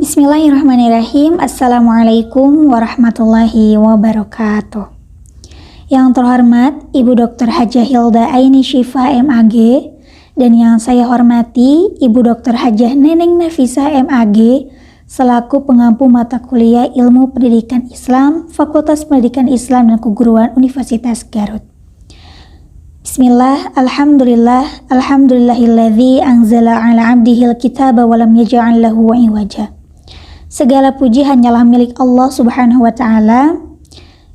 Bismillahirrahmanirrahim. Assalamualaikum warahmatullahi wabarakatuh. Yang terhormat Ibu Dr. Hajah Hilda Aini Syifa MAG, dan yang saya hormati Ibu Dr. Hajah Neneng Nafisa MAG selaku pengampu mata kuliah Ilmu Pendidikan Islam Fakultas Pendidikan Islam dan Keguruan Universitas Garut. Bismillah, alhamdulillah, alhamdulillahilladzi anzala ala abdihil kitaba walam yaj'al lahu iwaja. Segala puji hanyalah milik Allah Subhanahu wa Ta'ala,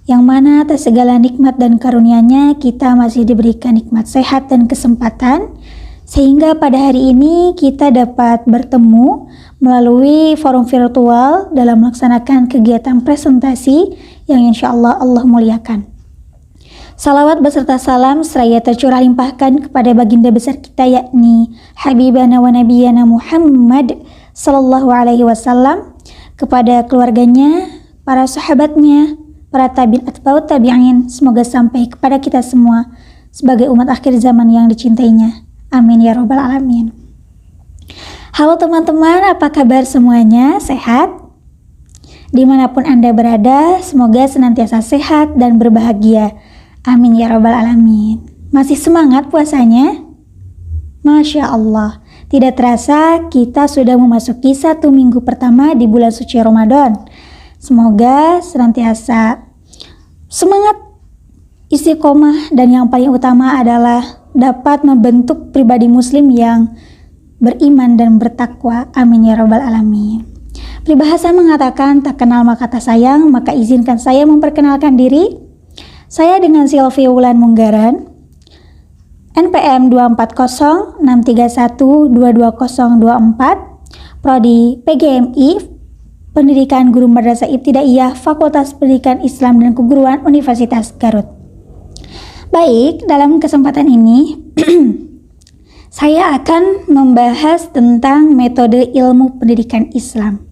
yang mana atas segala nikmat dan karunia-Nya kita masih diberikan nikmat sehat dan kesempatan, sehingga pada hari ini kita dapat bertemu melalui forum virtual dalam melaksanakan kegiatan presentasi yang insya Allah Allah muliakan. Salawat beserta salam seraya tercurah limpahkan kepada baginda besar kita, yakni Habibana wa Nabiyana Muhammad sallallahu alaihi wasallam, kepada keluarganya, para sahabatnya, para tabi'in atba'ut tabi'in, semoga sampai kepada kita semua sebagai umat akhir zaman yang dicintainya. Amin ya robbal alamin. Halo teman-teman, apa kabar semuanya? Sehat? Dimanapun Anda berada, semoga senantiasa sehat dan berbahagia. Amin ya robbal alamin. Masih semangat puasanya? Masya Allah. Tidak terasa kita sudah memasuki 1 minggu pertama di bulan suci Ramadan. Semoga senantiasa semangat, istiqomah, dan yang paling utama adalah dapat membentuk pribadi muslim yang beriman dan bertakwa. Amin ya rabbal alamin. Peribahasa mengatakan tak kenal maka tak sayang, maka izinkan saya memperkenalkan diri. Saya dengan Sylvie Wulan Munggaran, NPM 24063122024, Prodi PGMI, Pendidikan Guru Madrasah Ibtidaiyah, Fakultas Pendidikan Islam dan Keguruan Universitas Garut. Baik, dalam kesempatan ini saya akan membahas tentang metode ilmu pendidikan Islam.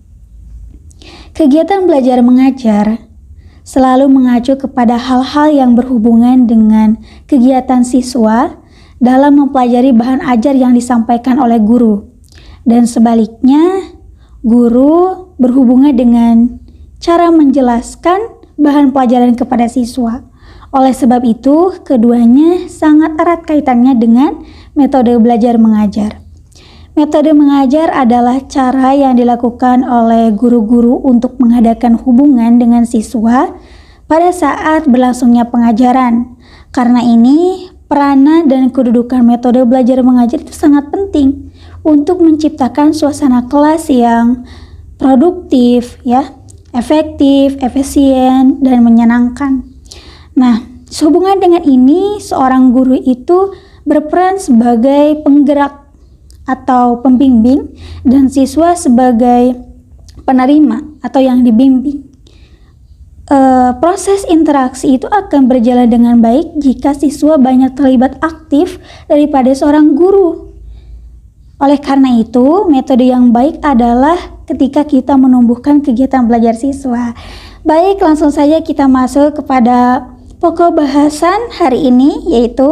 Kegiatan belajar mengajar selalu mengacu kepada hal-hal yang berhubungan dengan kegiatan siswa dalam mempelajari bahan ajar yang disampaikan oleh guru, dan sebaliknya guru berhubungan dengan cara menjelaskan bahan pelajaran kepada siswa. Oleh sebab itu, keduanya sangat erat kaitannya dengan metode belajar mengajar. Metode mengajar adalah cara yang dilakukan oleh guru-guru untuk mengadakan hubungan dengan siswa pada saat berlangsungnya pengajaran. Karena ini, peranan dan kedudukan metode belajar mengajar itu sangat penting untuk menciptakan suasana kelas yang produktif, efektif, efisien, dan menyenangkan. Nah, sehubungan dengan ini, seorang guru itu berperan sebagai penggerak atau pembimbing dan siswa sebagai penerima atau yang dibimbing. Proses interaksi itu akan berjalan dengan baik jika siswa banyak terlibat aktif daripada seorang guru. Oleh karena itu, metode yang baik adalah ketika kita menumbuhkan kegiatan belajar siswa. Baik, langsung saja kita masuk kepada pokok bahasan hari ini, yaitu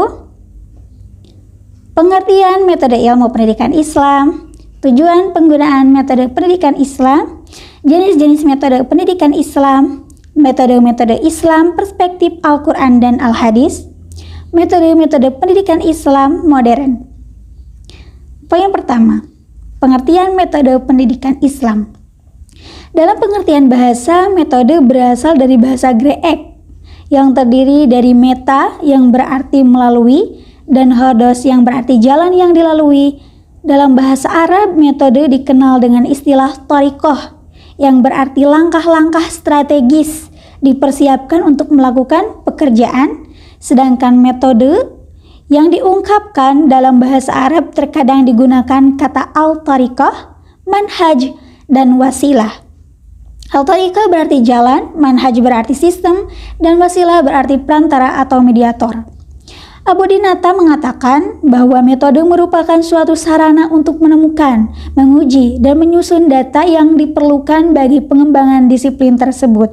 pengertian metode ilmu pendidikan Islam, tujuan penggunaan metode pendidikan Islam, jenis-jenis metode pendidikan Islam, metode-metode Islam perspektif Al-Quran dan Al-Hadis, metode-metode pendidikan Islam modern. Poin pertama, pengertian metode pendidikan Islam. Dalam pengertian bahasa, metode berasal dari bahasa Grek yang terdiri dari meta yang berarti melalui dan hodos yang berarti jalan yang dilalui. Dalam bahasa Arab, metode dikenal dengan istilah thariqah yang berarti langkah-langkah strategis dipersiapkan untuk melakukan pekerjaan, sedangkan metode yang diungkapkan dalam bahasa Arab terkadang digunakan kata al-tariqah, manhaj, dan wasilah. Al-tariqah berarti jalan, manhaj berarti sistem, dan wasilah berarti perantara atau mediator. Abu Dinata mengatakan bahwa metode merupakan suatu sarana untuk menemukan, menguji, dan menyusun data yang diperlukan bagi pengembangan disiplin tersebut.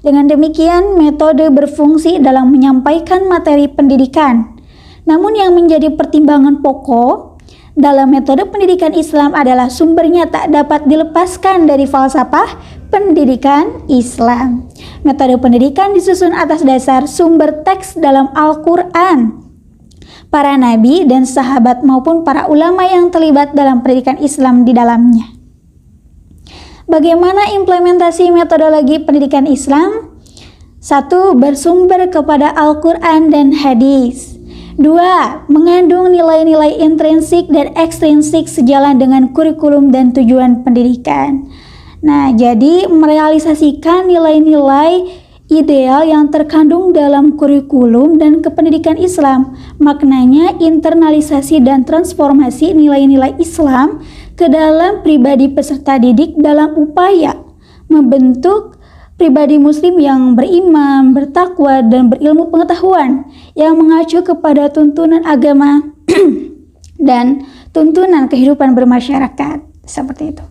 Dengan demikian, metode berfungsi dalam menyampaikan materi pendidikan. Namun yang menjadi pertimbangan pokok dalam metode pendidikan Islam adalah sumbernya tak dapat dilepaskan dari falsafah pendidikan Islam. Metode pendidikan disusun atas dasar sumber teks dalam Al-Quran, para nabi dan sahabat maupun para ulama yang terlibat dalam pendidikan Islam di dalamnya. Bagaimana implementasi metodologi pendidikan Islam? 1. Bersumber kepada Al-Quran dan hadis. 2. Mengandung nilai-nilai intrinsik dan ekstrinsik sejalan dengan kurikulum dan tujuan pendidikan. Nah, jadi merealisasikan nilai-nilai ideal yang terkandung dalam kurikulum dan kependidikan Islam. Maknanya internalisasi dan transformasi nilai-nilai Islam ke dalam pribadi peserta didik dalam upaya membentuk pribadi muslim yang beriman, bertakwa, dan berilmu pengetahuan yang mengacu kepada tuntunan agama dan tuntunan kehidupan bermasyarakat. Seperti itu.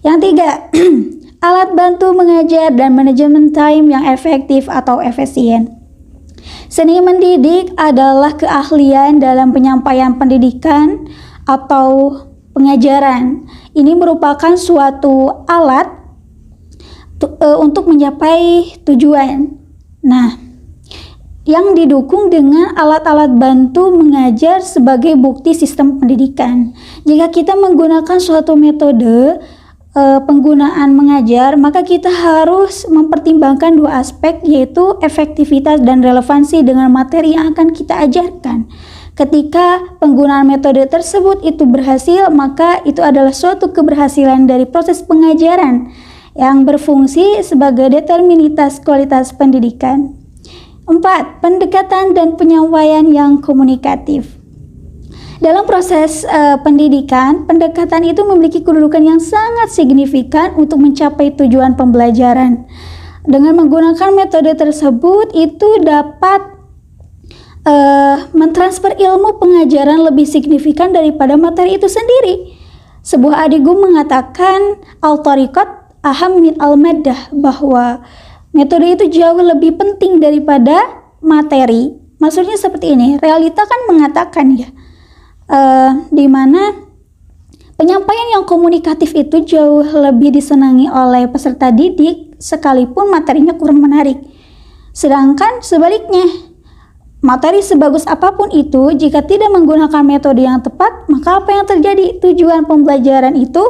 Yang 3, alat bantu mengajar dan manajemen time yang efektif atau efisien. Seni mendidik adalah keahlian dalam penyampaian pendidikan atau pengajaran. Ini merupakan suatu alat untuk mencapai tujuan. Nah, yang didukung dengan alat-alat bantu mengajar sebagai bukti sistem pendidikan. Jika kita menggunakan suatu metode penggunaan mengajar, maka kita harus mempertimbangkan dua aspek, yaitu efektivitas dan relevansi dengan materi yang akan kita ajarkan. Ketika penggunaan metode tersebut itu berhasil, maka itu adalah suatu keberhasilan dari proses pengajaran yang berfungsi sebagai determinitas kualitas pendidikan. 4. Pendekatan dan penyampaian yang komunikatif. Dalam proses pendidikan, pendekatan itu memiliki kedudukan yang sangat signifikan untuk mencapai tujuan pembelajaran. Dengan menggunakan metode tersebut, itu dapat mentransfer ilmu pengajaran lebih signifikan daripada materi itu sendiri. Sebuah adigung mengatakan al-tariqat aham min al-maddah, bahwa metode itu jauh lebih penting daripada materi. Maksudnya seperti ini, realita kan mengatakan ya, di mana penyampaian yang komunikatif itu jauh lebih disenangi oleh peserta didik sekalipun materinya kurang menarik. Sedangkan sebaliknya, materi sebagus apapun itu, jika tidak menggunakan metode yang tepat, maka apa yang terjadi? Tujuan pembelajaran itu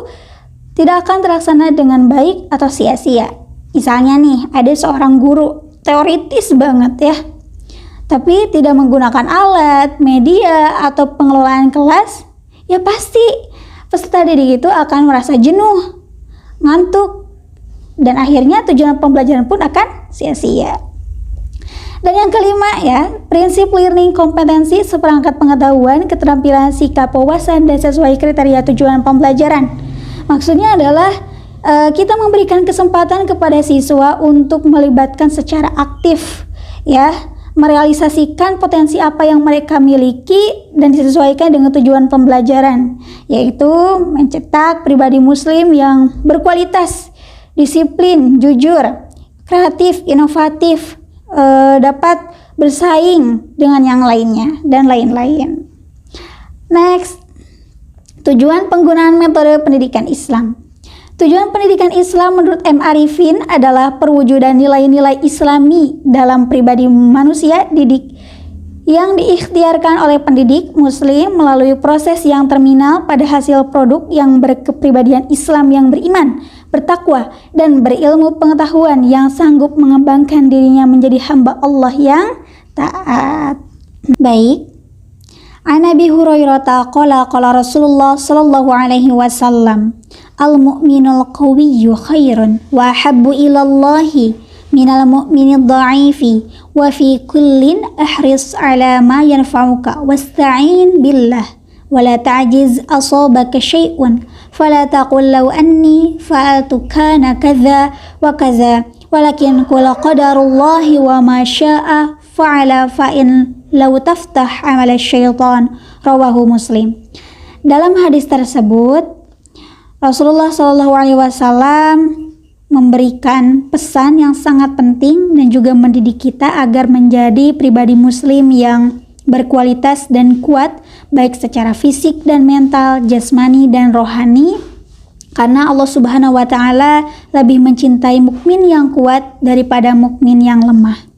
tidak akan terlaksana dengan baik atau sia-sia. Misalnya nih, ada seorang guru teoritis banget ya, tapi tidak menggunakan alat, media, atau pengelolaan kelas, ya pasti peserta didik itu akan merasa jenuh, ngantuk, dan akhirnya tujuan pembelajaran pun akan sia-sia. Dan yang kelima ya, prinsip learning kompetensi seperangkat pengetahuan, keterampilan, sikap, wawasan, dan sesuai kriteria tujuan pembelajaran. Maksudnya adalah kita memberikan kesempatan kepada siswa untuk melibatkan secara aktif ya, merealisasikan potensi apa yang mereka miliki dan disesuaikan dengan tujuan pembelajaran, yaitu mencetak pribadi muslim yang berkualitas, disiplin, jujur, kreatif, inovatif, dapat bersaing dengan yang lainnya, dan lain-lain. Next, tujuan penggunaan metode pendidikan Islam. Tujuan pendidikan Islam menurut M. Arifin adalah perwujudan nilai-nilai Islami dalam pribadi manusia didik yang diikhtiarkan oleh pendidik muslim melalui proses yang terminal pada hasil produk yang berkepribadian Islam yang beriman, bertakwa, dan berilmu pengetahuan yang sanggup mengembangkan dirinya menjadi hamba Allah yang taat. Baik. An Abi Hurairah qala Rasulullah sallallahu alaihi wasallam, al-mu'minul qawiyyu khairun wa habbu ilallahi minal mu'minid dha'ifi wa fi kullin ahris ala ma yanfa'uka wasta'in billah wa la ta'jiz asabaka syai'un fala taqul law anni fa'altu kana kadza wa kadza walakin qul qadarullahi wa ma syaa fa'ala fa'in law taftah amal syaitan. Rawahu Muslim. Dalam hadis tersebut Rasulullah SAW memberikan pesan yang sangat penting dan juga mendidik kita agar menjadi pribadi muslim yang berkualitas dan kuat baik secara fisik dan mental, jasmani dan rohani, karena Allah Subhanahu wa taala lebih mencintai mukmin yang kuat daripada mukmin yang lemah.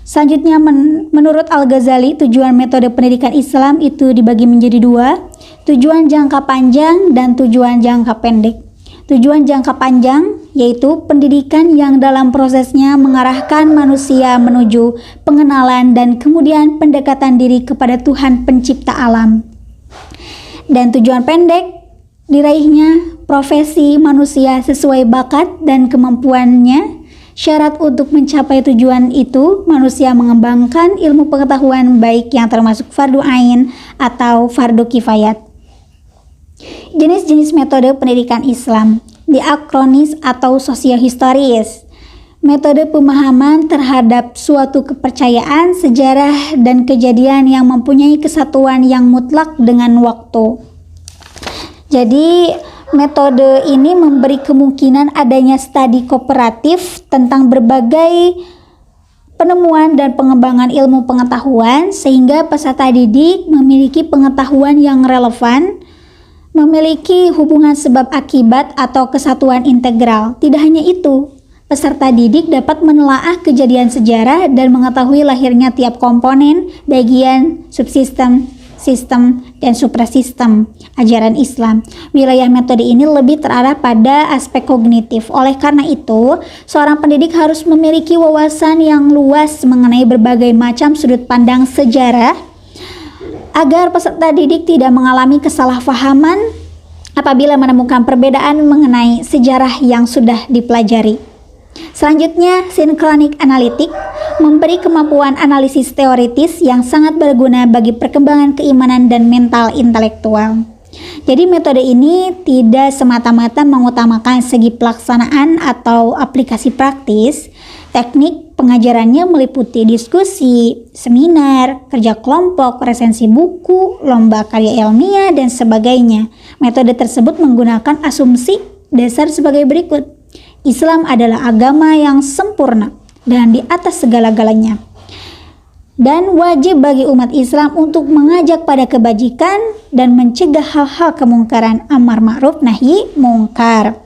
Selanjutnya, menurut Al-Ghazali, tujuan metode pendidikan Islam itu dibagi menjadi dua, tujuan jangka panjang dan tujuan jangka pendek. Tujuan jangka panjang yaitu pendidikan yang dalam prosesnya mengarahkan manusia menuju pengenalan dan kemudian pendekatan diri kepada Tuhan pencipta alam. Dan tujuan pendek, diraihnya profesi manusia sesuai bakat dan kemampuannya. Syarat untuk mencapai tujuan itu, manusia mengembangkan ilmu pengetahuan baik yang termasuk fardu ain atau fardu kifayat. Jenis-jenis metode pendidikan Islam, diakronis atau sosiohistoris, metode pemahaman terhadap suatu kepercayaan, sejarah, dan kejadian yang mempunyai kesatuan yang mutlak dengan waktu. Jadi, metode ini memberi kemungkinan adanya studi kooperatif tentang berbagai penemuan dan pengembangan ilmu pengetahuan sehingga peserta didik memiliki pengetahuan yang relevan, memiliki hubungan sebab akibat atau kesatuan integral. Tidak hanya itu, peserta didik dapat menelaah kejadian sejarah dan mengetahui lahirnya tiap komponen, bagian, subsistem, sistem, dan suprasistem ajaran Islam. Wilayah metode ini lebih terarah pada aspek kognitif. Oleh karena itu, seorang pendidik harus memiliki wawasan yang luas mengenai berbagai macam sudut pandang sejarah agar peserta didik tidak mengalami kesalahpahaman apabila menemukan perbedaan mengenai sejarah yang sudah dipelajari. Selanjutnya, sinkronik analitik memberi kemampuan analisis teoritis yang sangat berguna bagi perkembangan keimanan dan mental intelektual. Jadi metode ini tidak semata-mata mengutamakan segi pelaksanaan atau aplikasi praktis. Teknik pengajarannya meliputi diskusi, seminar, kerja kelompok, resensi buku, lomba karya ilmiah, dan sebagainya. Metode tersebut menggunakan asumsi dasar sebagai berikut. Islam adalah agama yang sempurna dan di atas segala-galanya, dan wajib bagi umat Islam untuk mengajak pada kebajikan dan mencegah hal-hal kemungkaran, amar ma'ruf nahi mungkar.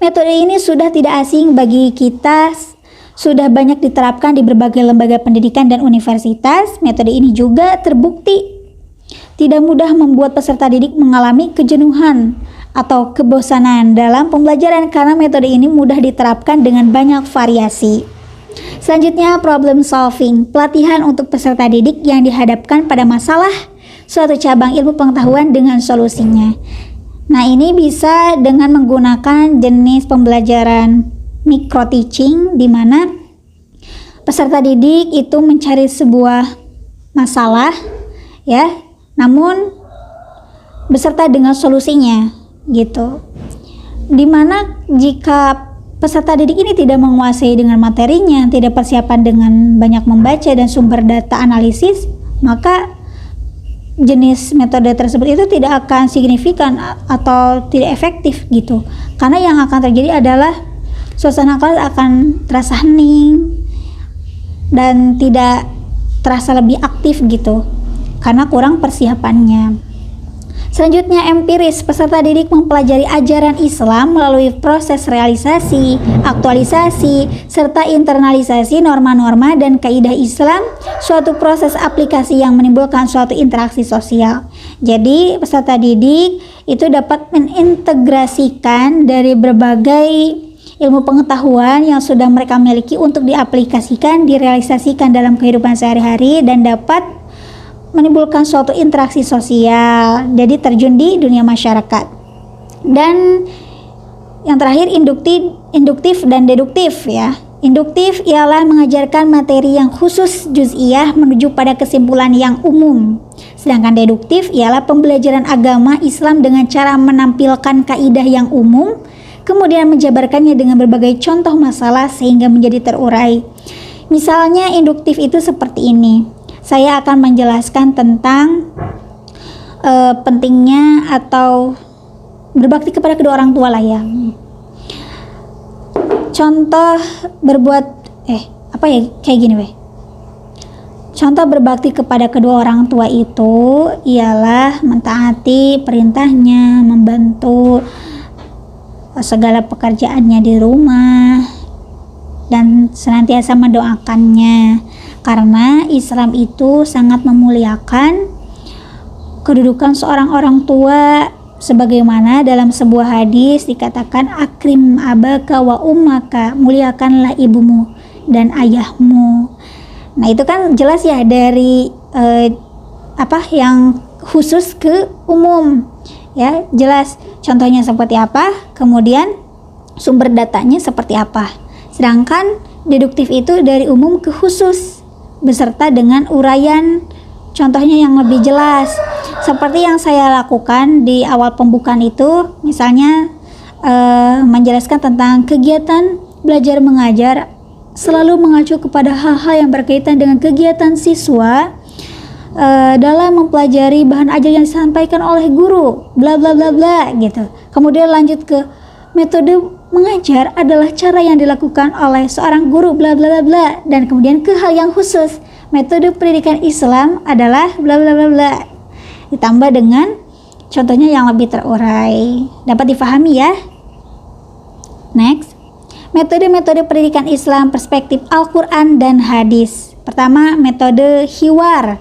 Metode ini sudah tidak asing bagi kita, sudah banyak diterapkan di berbagai lembaga pendidikan dan universitas. Metode ini juga terbukti tidak mudah membuat peserta didik mengalami kejenuhan atau kebosanan dalam pembelajaran karena metode ini mudah diterapkan dengan banyak variasi. Selanjutnya, problem solving, pelatihan untuk peserta didik yang dihadapkan pada masalah suatu cabang ilmu pengetahuan dengan solusinya. Nah, ini bisa dengan menggunakan jenis pembelajaran micro teaching, di mana peserta didik itu mencari sebuah masalah, ya, namun beserta dengan solusinya. Gitu. Dimana jika peserta didik ini tidak menguasai dengan materinya, tidak persiapan dengan banyak membaca dan sumber data analisis, maka jenis metode tersebut itu tidak akan signifikan atau tidak efektif gitu. Karena yang akan terjadi adalah suasana kelas akan terasa hening dan tidak terasa lebih aktif gitu karena kurang persiapannya. Selanjutnya, empiris, peserta didik mempelajari ajaran Islam melalui proses realisasi, aktualisasi, serta internalisasi norma-norma dan kaidah Islam, suatu proses aplikasi yang menimbulkan suatu interaksi sosial. Jadi, peserta didik itu dapat mengintegrasikan dari berbagai ilmu pengetahuan yang sudah mereka miliki untuk diaplikasikan, direalisasikan dalam kehidupan sehari-hari dan dapat menimbulkan suatu interaksi sosial, jadi terjun di dunia masyarakat. Dan yang terakhir, induktif dan deduktif ya. Induktif ialah mengajarkan materi yang khusus juz'iyah menuju pada kesimpulan yang umum. Sedangkan deduktif ialah pembelajaran agama Islam dengan cara menampilkan kaidah yang umum, kemudian menjabarkannya dengan berbagai contoh masalah sehingga menjadi terurai. Misalnya induktif itu seperti ini. Saya akan menjelaskan tentang pentingnya atau berbakti kepada kedua orang tua lah ya. Contoh berbuat kayak gini weh. Contoh berbakti kepada kedua orang tua itu ialah mentaati perintahnya, membantu segala pekerjaannya di rumah, dan senantiasa mendoakannya. Karena Islam itu sangat memuliakan kedudukan seorang orang tua, sebagaimana dalam sebuah hadis dikatakan akrim abaka wa ummaka, muliakanlah ibumu dan ayahmu. Nah, itu kan jelas ya dari yang khusus ke umum ya, jelas contohnya seperti apa, kemudian sumber datanya seperti apa. Sedangkan deduktif itu dari umum ke khusus beserta dengan uraian contohnya yang lebih jelas. Seperti yang saya lakukan di awal pembukaan itu, misalnya menjelaskan tentang kegiatan belajar mengajar selalu mengacu kepada hal-hal yang berkaitan dengan kegiatan siswa dalam mempelajari bahan ajar yang disampaikan oleh guru, bla bla bla bla gitu. Kemudian lanjut ke metode mengajar adalah cara yang dilakukan oleh seorang guru, bla bla bla bla, dan kemudian ke hal yang khusus, metode pendidikan Islam adalah bla bla bla bla, ditambah dengan contohnya yang lebih terurai. Dapat difahami ya? Next, metode-metode pendidikan Islam perspektif Al-Quran dan hadis. Pertama, metode hiwar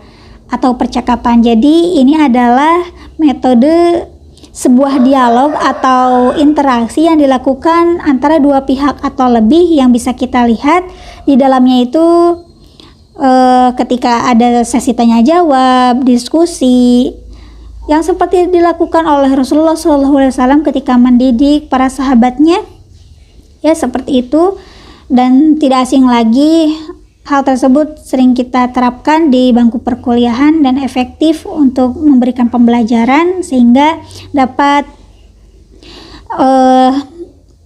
atau percakapan. Jadi ini adalah metode sebuah dialog atau interaksi yang dilakukan antara dua pihak atau lebih, yang bisa kita lihat di dalamnya itu ketika ada sesi tanya jawab, diskusi yang seperti dilakukan oleh Rasulullah SAW ketika mendidik para sahabatnya. Ya, seperti itu. Dan tidak asing lagi, hal tersebut sering kita terapkan di bangku perkuliahan dan efektif untuk memberikan pembelajaran sehingga dapat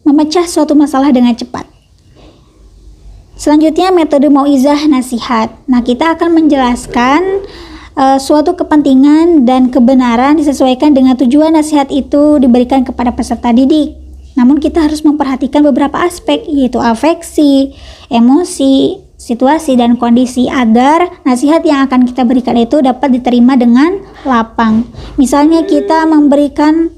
memecah suatu masalah dengan cepat. Selanjutnya, metode mauizah nasihat. Nah, kita akan menjelaskan suatu kepentingan dan kebenaran disesuaikan dengan tujuan nasihat itu diberikan kepada peserta didik. Namun kita harus memperhatikan beberapa aspek, yaitu afeksi, emosi, situasi, dan kondisi agar nasihat yang akan kita berikan itu dapat diterima dengan lapang. Misalnya kita memberikan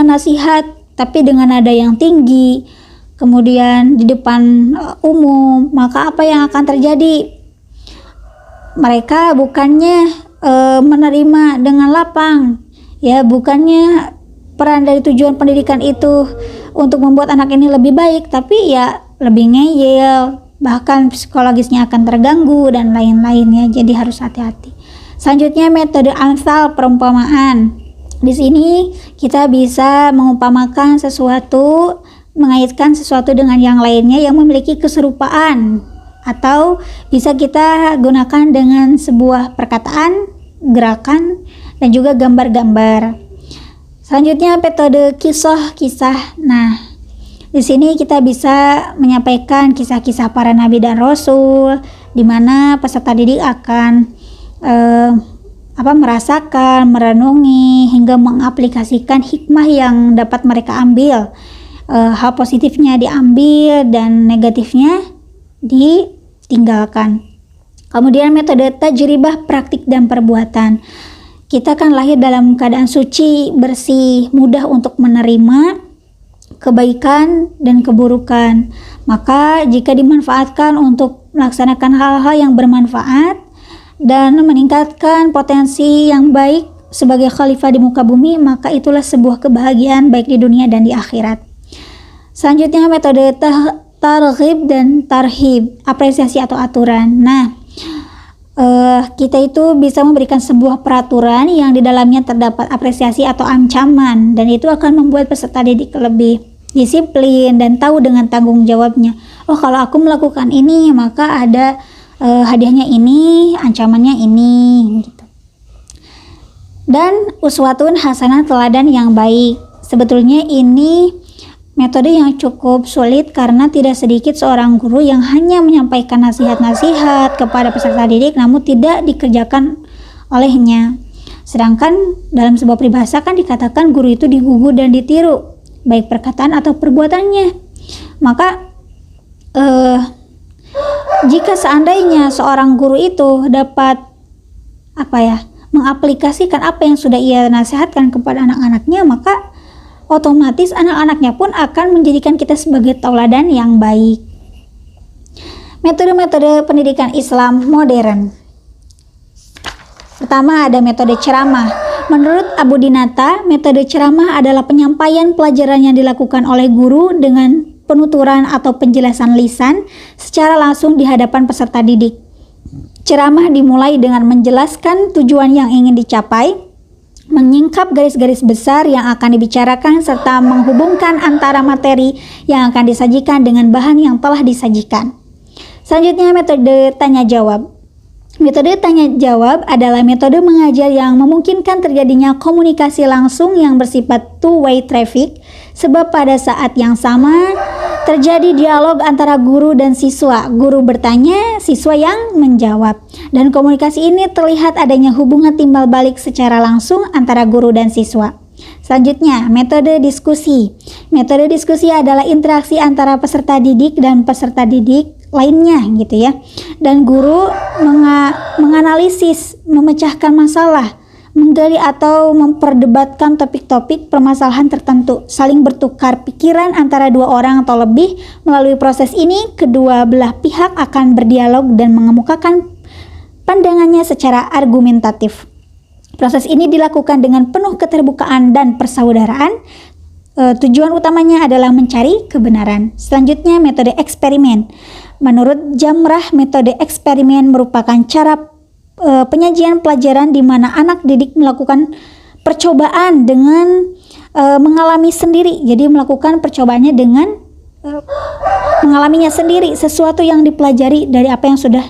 nasihat tapi dengan nada yang tinggi, kemudian di depan umum, maka apa yang akan terjadi? Mereka bukannya menerima dengan lapang, ya, bukannya peran dari tujuan pendidikan itu untuk membuat anak ini lebih baik, tapi ya lebih ngeyel, bahkan psikologisnya akan terganggu dan lain-lain ya. Jadi harus hati-hati. Selanjutnya, metode amsal, perumpamaan. Di sini kita bisa mengumpamakan sesuatu, mengaitkan sesuatu dengan yang lainnya yang memiliki keserupaan, atau bisa kita gunakan dengan sebuah perkataan, gerakan, dan juga gambar-gambar. Selanjutnya, metode kisah-kisah. Nah, di sini kita bisa menyampaikan kisah-kisah para nabi dan rasul, di mana peserta didik akan merasakan, merenungi, hingga mengaplikasikan hikmah yang dapat mereka ambil. Hal positifnya diambil dan negatifnya ditinggalkan. Kemudian metode tajribah, praktik dan perbuatan. Kita kan lahir dalam keadaan suci, bersih, mudah untuk menerima kebaikan dan keburukan. Maka jika dimanfaatkan untuk melaksanakan hal-hal yang bermanfaat dan meningkatkan potensi yang baik sebagai khalifah di muka bumi, maka itulah sebuah kebahagiaan baik di dunia dan di akhirat. Selanjutnya, metode targhib dan tarhib, apresiasi atau aturan. Nah, kita itu bisa memberikan sebuah peraturan yang di dalamnya terdapat apresiasi atau ancaman, dan itu akan membuat peserta didik lebih disiplin dan tahu dengan tanggung jawabnya. Oh, kalau aku melakukan ini maka ada hadiahnya ini, ancamannya ini gitu. Dan uswatun hasanah, teladan yang baik. Sebetulnya ini metode yang cukup sulit karena tidak sedikit seorang guru yang hanya menyampaikan nasihat-nasihat kepada peserta didik namun tidak dikerjakan olehnya. Sedangkan dalam sebuah peribahasa kan dikatakan guru itu digugu dan ditiru, baik perkataan atau perbuatannya. Maka jika seandainya seorang guru itu dapat mengaplikasikan apa yang sudah ia nasihatkan kepada anak-anaknya, maka otomatis anak-anaknya pun akan menjadikan kita sebagai tauladan yang baik. Metode-metode pendidikan Islam modern. Pertama, ada metode ceramah. Menurut Abu Dinata, metode ceramah adalah penyampaian pelajaran yang dilakukan oleh guru dengan penuturan atau penjelasan lisan secara langsung di hadapan peserta didik. Ceramah dimulai dengan menjelaskan tujuan yang ingin dicapai, menyingkap garis-garis besar yang akan dibicarakan, serta menghubungkan antara materi yang akan disajikan dengan bahan yang telah disajikan. Selanjutnya, metode tanya-jawab. Metode tanya-jawab adalah metode mengajar yang memungkinkan terjadinya komunikasi langsung yang bersifat two-way traffic, sebab pada saat yang sama terjadi dialog antara guru dan siswa. Guru bertanya, siswa yang menjawab. Dan komunikasi ini terlihat adanya hubungan timbal balik secara langsung antara guru dan siswa. Selanjutnya, metode diskusi. Metode diskusi adalah interaksi antara peserta didik dan peserta didik lainnya gitu ya. Dan guru menganalisis, memecahkan masalah, menggali atau memperdebatkan topik-topik permasalahan tertentu, saling bertukar pikiran antara dua orang atau lebih. Melalui proses ini, kedua belah pihak akan berdialog dan mengemukakan pandangannya secara argumentatif. Proses ini dilakukan dengan penuh keterbukaan dan persaudaraan. Tujuan utamanya adalah mencari kebenaran. Selanjutnya, metode eksperimen. Menurut Jamrah, metode eksperimen merupakan cara penyajian pelajaran di mana anak didik melakukan percobaan dengan mengalami sendiri. Jadi melakukan percobaannya dengan mengalaminya sendiri, sesuatu yang dipelajari dari apa yang sudah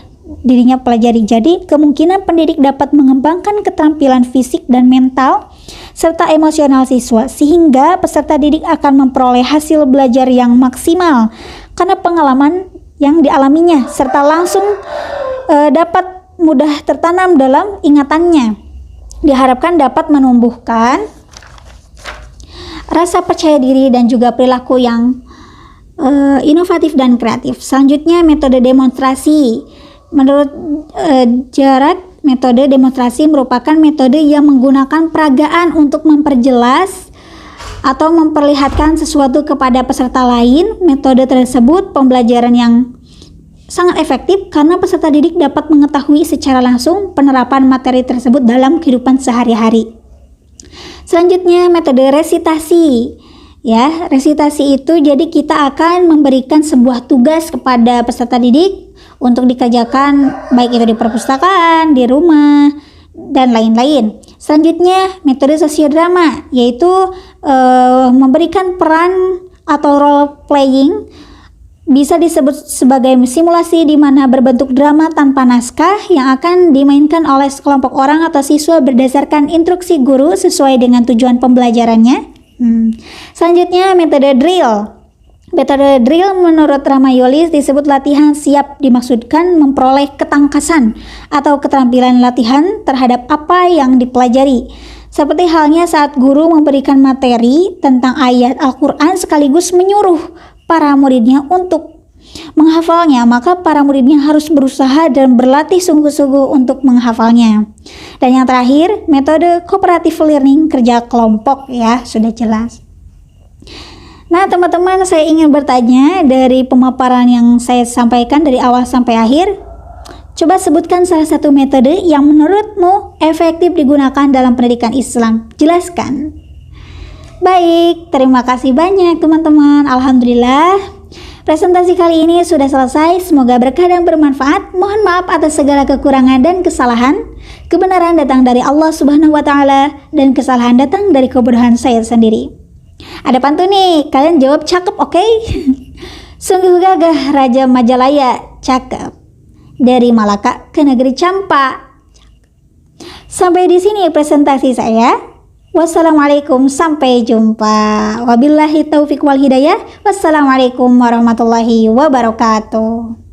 dirinya pelajari. Jadi kemungkinan pendidik dapat mengembangkan keterampilan fisik dan mental serta emosional siswa, sehingga peserta didik akan memperoleh hasil belajar yang maksimal karena pengalaman yang dialaminya, serta langsung dapat mudah tertanam dalam ingatannya. Diharapkan dapat menumbuhkan rasa percaya diri dan juga perilaku yang inovatif dan kreatif. Selanjutnya, metode demonstrasi. Menurut Jarak, metode demonstrasi merupakan metode yang menggunakan peragaan untuk memperjelas atau memperlihatkan sesuatu kepada peserta lain. Metode tersebut pembelajaran yang sangat efektif karena peserta didik dapat mengetahui secara langsung penerapan materi tersebut dalam kehidupan sehari-hari. Selanjutnya, metode resitasi. Ya, resitasi itu jadi kita akan memberikan sebuah tugas kepada peserta didik untuk dikerjakan, baik itu di perpustakaan, di rumah, dan lain-lain. Selanjutnya, metode sosiodrama, yaitu memberikan peran atau role playing. Bisa disebut sebagai simulasi di mana berbentuk drama tanpa naskah yang akan dimainkan oleh sekelompok orang atau siswa berdasarkan instruksi guru sesuai dengan tujuan pembelajarannya. Selanjutnya, metode drill. Metode drill menurut Ramayoli disebut latihan siap, dimaksudkan memperoleh ketangkasan atau keterampilan latihan terhadap apa yang dipelajari. Seperti halnya saat guru memberikan materi tentang ayat Al-Quran sekaligus menyuruh para muridnya untuk menghafalnya, maka para muridnya harus berusaha dan berlatih sungguh-sungguh untuk menghafalnya. Dan yang terakhir, metode cooperative learning, kerja kelompok, ya sudah jelas. Nah teman-teman, saya ingin bertanya dari pemaparan yang saya sampaikan dari awal sampai akhir, coba sebutkan salah satu metode yang menurutmu efektif digunakan dalam pendidikan Islam. Jelaskan. Baik, terima kasih banyak teman-teman. Alhamdulillah, presentasi kali ini sudah selesai. Semoga berkah dan bermanfaat. Mohon maaf atas segala kekurangan dan kesalahan. Kebenaran datang dari Allah Subhanahu wa Ta'ala, dan kesalahan datang dari kebodohan saya sendiri. Ada pantun nih, kalian jawab cakep, oke? Sungguh gagah Raja Majalaya, cakep. Dari Malaka ke negeri Campa. Sampai di sini presentasi saya. Wassalamualaikum, sampai jumpa. Wabillahi taufiq wal hidayah. Wassalamualaikum warahmatullahi wabarakatuh.